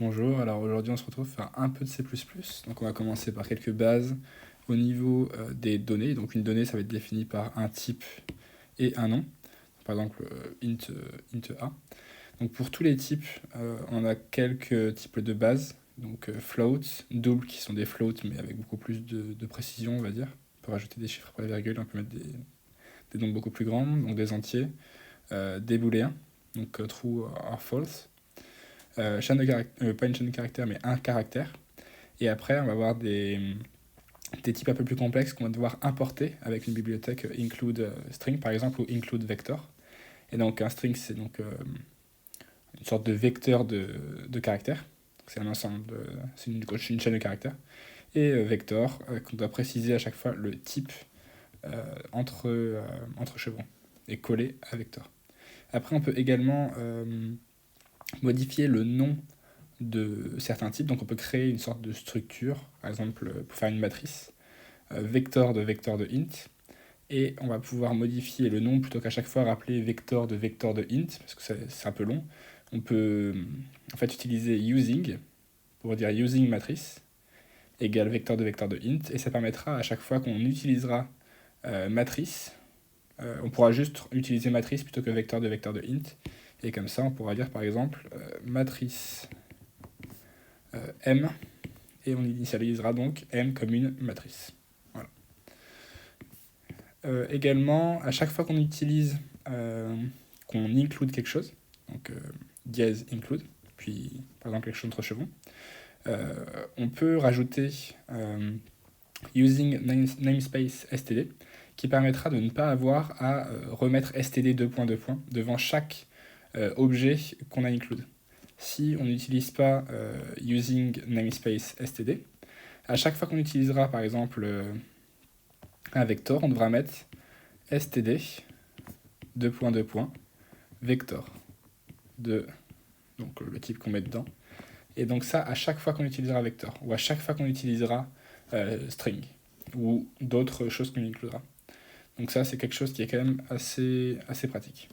Bonjour, alors aujourd'hui on se retrouve pour faire un peu de C++, donc on va commencer par quelques bases au niveau des données. Donc une donnée ça va être défini par un type et un nom, par exemple int a. Donc pour tous les types, on a quelques types de bases, donc float, double qui sont des floats mais avec beaucoup plus de précision on va dire. On peut rajouter des chiffres après la virgule, on peut mettre des nombres beaucoup plus grands, donc des entiers, des booléens, donc true or false. Chaîne de pas une chaîne de caractères, mais un caractère. Et après, on va avoir des types un peu plus complexes qu'on va devoir importer avec une bibliothèque include string, par exemple, ou include vector. Et donc, un string, c'est donc une sorte de vecteur de caractères. C'est un ensemble, c'est une chaîne de caractères. Et vector, qu'on doit préciser à chaque fois le type entre chevrons et coller à vector. Après, on peut également modifier le nom de certains types. Donc on peut créer une sorte de structure, par exemple pour faire une matrice, vector de int, et on va pouvoir modifier le nom plutôt qu'à chaque fois rappeler vector de int, parce que c'est un peu long. On peut en fait utiliser using, pour dire using matrice, égale vector de int, et ça permettra à chaque fois qu'on utilisera matrice, on pourra juste utiliser matrice plutôt que vector de int, et comme ça on pourra dire par exemple matrice M, et on initialisera donc M comme une matrice. Voilà. Également, à chaque fois qu'on utilise, qu'on include quelque chose, donc dièse include, puis par exemple quelque chose entre chevrons, on peut rajouter using namespace std, qui permettra de ne pas avoir à remettre std : devant chaque objet qu'on a include. Si on n'utilise pas using namespace std, à chaque fois qu'on utilisera par exemple un vecteur, on devra mettre std vector de donc le type qu'on met dedans. Et donc ça à chaque fois qu'on utilisera vector, ou à chaque fois qu'on utilisera string, ou d'autres choses qu'on includera. Donc ça c'est quelque chose qui est quand même assez pratique.